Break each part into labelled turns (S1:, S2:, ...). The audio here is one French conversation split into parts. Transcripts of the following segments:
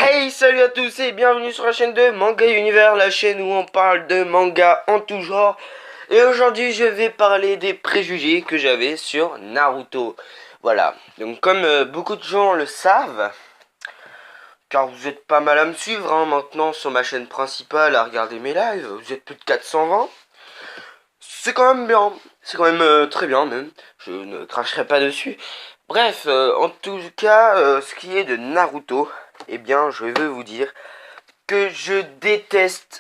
S1: Hey, salut à tous et bienvenue sur la chaîne de Manga Univers, la chaîne où on parle de manga en tout genre. Et aujourd'hui je vais parler des préjugés que j'avais sur Naruto. Voilà, donc comme beaucoup de gens le savent, car vous êtes pas mal à me suivre maintenant sur ma chaîne principale à regarder mes lives, vous êtes plus de 420. C'est quand même bien, c'est quand même très bien même, je ne cracherai pas dessus. Bref, en tout cas, ce qui est de Naruto, eh bien je veux vous dire que je détestais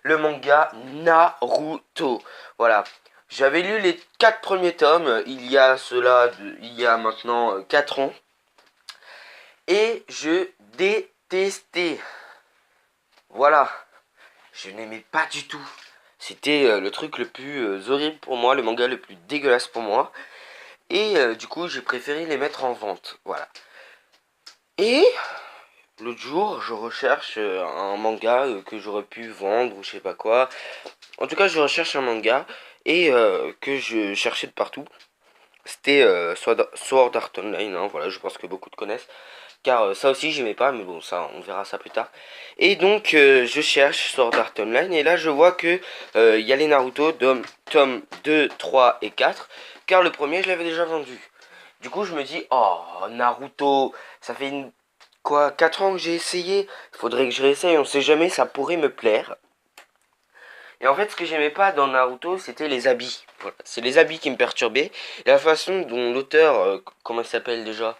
S1: le manga Naruto. Voilà. J'avais lu les 4 premiers tomes il y a maintenant 4 ans. Et je détestais. Voilà. Je n'aimais pas du tout. C'était le truc le plus horrible pour moi, le manga le plus dégueulasse pour moi. Et du coup, j'ai préféré les mettre en vente. Voilà. Et l'autre jour, je recherche un manga que j'aurais pu vendre ou je sais pas quoi. En tout cas, je recherche un manga et que je cherchais de partout. C'était Sword Art Online, hein, voilà, je pense que beaucoup de connaissent. Car ça aussi, j'aimais pas, mais bon, ça, on verra ça plus tard. Et donc, je cherche Sword Art Online et là, je vois que il y a les Naruto, tome 2, 3 et 4. Car le premier, je l'avais déjà vendu. Du coup, je me dis, oh, Naruto, ça fait quoi, 4 ans que j'ai essayé, il faudrait que je réessaye, on sait jamais, ça pourrait me plaire. Et en fait, ce que j'aimais pas dans Naruto, c'était les habits. Voilà. C'est les habits qui me perturbaient. Et la façon dont l'auteur, comment il s'appelle déjà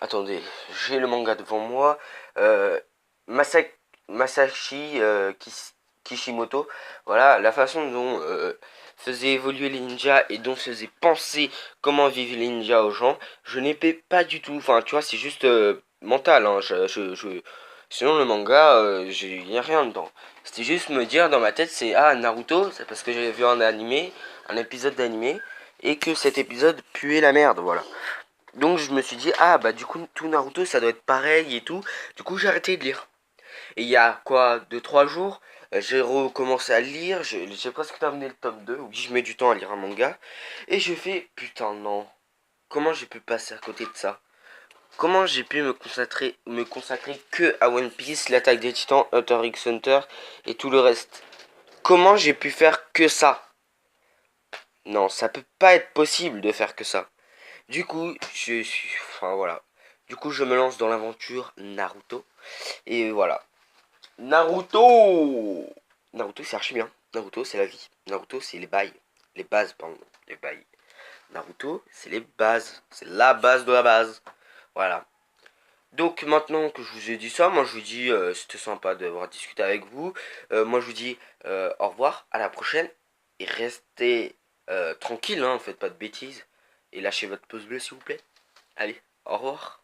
S1: attendez, j'ai le manga devant moi. Euh, Masa- Masashi Kishimoto. Voilà, la façon dont faisait évoluer les ninjas et dont faisait penser comment vivent les ninjas aux gens, je n'aimais pas du tout. Enfin, tu vois, c'est juste mental. Hein. Sinon, le manga, il n'y a rien dedans. C'était juste me dire dans ma tête, c'est ah Naruto, c'est parce que j'avais vu un animé, un épisode d'animé, et que cet épisode puait la merde, voilà. Donc je me suis dit ah bah du coup tout Naruto ça doit être pareil et tout. Du coup j'ai arrêté de lire. Et il y a quoi, 2 3 jours, j'ai recommencé à lire, j'ai presque terminé le tome 2. Oui, je mets du temps à lire un manga, et je fais putain non, comment j'ai pu passer à côté de ça? Comment j'ai pu me consacrer que à One Piece, l'attaque des Titans, Hunter x Hunter et tout le reste? Comment j'ai pu faire que ça? Non, ça peut pas être possible de faire que ça. Du coup, je suis... Enfin voilà. Du coup, je me lance dans l'aventure Naruto. Et voilà. Naruto! Naruto, c'est archi bien. Naruto, c'est la vie. Naruto, c'est les bails. Les bases, pardon. Les bails. Naruto, c'est les bases. C'est la base de la base. Voilà. Donc maintenant que je vous ai dit ça, moi je vous dis c'était sympa d'avoir discuté avec vous. Moi je vous dis au revoir, à la prochaine. Et restez tranquille, hein, faites pas de bêtises. Et lâchez votre pouce bleu s'il vous plaît. Allez, au revoir.